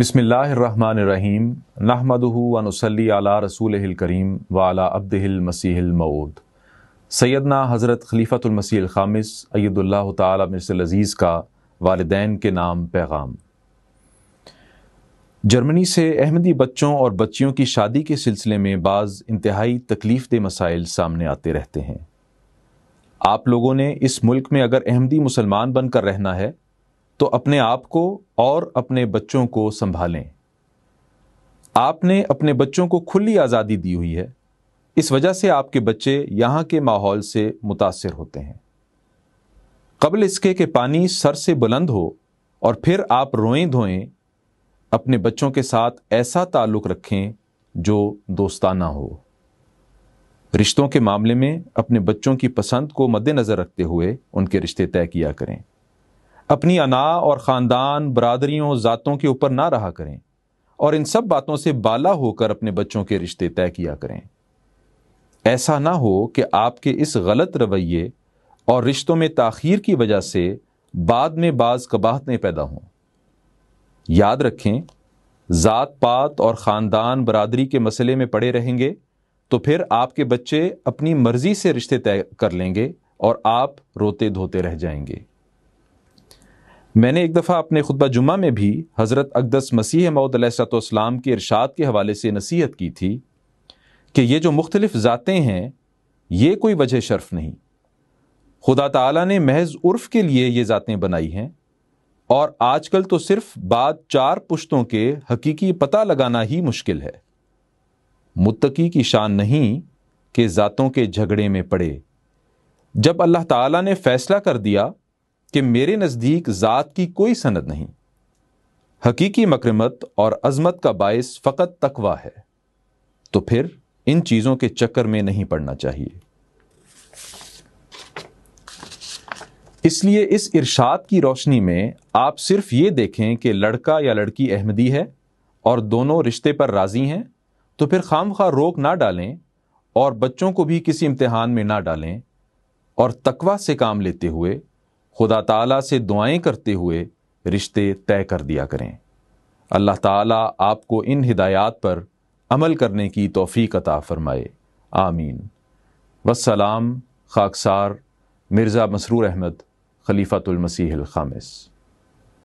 بسم اللہ الرحمن الرحیم نحمدہ و نصلی علی رسولہ الکریم و علی عبدہ المسیح الموعود سیدنا حضرت خلیفۃ المسیح الخامس اید اللہ تعالی مصر العزیز کا والدین کے نام پیغام۔ جرمنی سے احمدی بچوں اور بچیوں کی شادی کے سلسلے میں بعض انتہائی تکلیف دہ مسائل سامنے آتے رہتے ہیں۔ آپ لوگوں نے اس ملک میں اگر احمدی مسلمان بن کر رہنا ہے تو اپنے آپ کو اور اپنے بچوں کو سنبھالیں۔ آپ نے اپنے بچوں کو کھلی آزادی دی ہوئی ہے، اس وجہ سے آپ کے بچے یہاں کے ماحول سے متاثر ہوتے ہیں۔ قبل اس کے کہ پانی سر سے بلند ہو اور پھر آپ روئیں دھوئیں، اپنے بچوں کے ساتھ ایسا تعلق رکھیں جو دوستانہ ہو۔ رشتوں کے معاملے میں اپنے بچوں کی پسند کو مد نظر رکھتے ہوئے ان کے رشتے طے کیا کریں۔ اپنی انا اور خاندان، برادریوں، ذاتوں کے اوپر نہ رہا کریں اور ان سب باتوں سے بالا ہو کر اپنے بچوں کے رشتے طے کیا کریں۔ ایسا نہ ہو کہ آپ کے اس غلط رویے اور رشتوں میں تاخیر کی وجہ سے بعد میں بعض قباحتیں پیدا ہوں۔ یاد رکھیں، ذات پات اور خاندان برادری کے مسئلے میں پڑے رہیں گے تو پھر آپ کے بچے اپنی مرضی سے رشتے طے کر لیں گے اور آپ روتے دھوتے رہ جائیں گے۔ میں نے ایک دفعہ اپنے خطبہ جمعہ میں بھی حضرت اقدس مسیح موعود علیہ الصلوۃ والسلام کے ارشاد کے حوالے سے نصیحت کی تھی کہ یہ جو مختلف ذاتیں ہیں یہ کوئی وجہ شرف نہیں، خدا تعالیٰ نے محض عرف کے لیے یہ ذاتیں بنائی ہیں، اور آج کل تو صرف بعد 4 پشتوں کے حقیقی پتہ لگانا ہی مشکل ہے۔ متقی کی شان نہیں کہ ذاتوں کے جھگڑے میں پڑے۔ جب اللہ تعالیٰ نے فیصلہ کر دیا کہ میرے نزدیک ذات کی کوئی سند نہیں، حقیقی مکرمت اور عظمت کا باعث فقط تقویٰ ہے، تو پھر ان چیزوں کے چکر میں نہیں پڑنا چاہیے۔ اس لیے اس ارشاد کی روشنی میں آپ صرف یہ دیکھیں کہ لڑکا یا لڑکی احمدی ہے اور دونوں رشتے پر راضی ہیں تو پھر خواہ روک نہ ڈالیں اور بچوں کو بھی کسی امتحان میں نہ ڈالیں، اور تقویٰ سے کام لیتے ہوئے خدا تعالیٰ سے دعائیں کرتے ہوئے رشتے طے کر دیا کریں۔ اللہ تعالیٰ آپ کو ان ہدایات پر عمل کرنے کی توفیق عطا فرمائے، آمین۔ والسلام، خاکسار مرزا مسرور احمد، خلیفۃ المسیح الخامس۔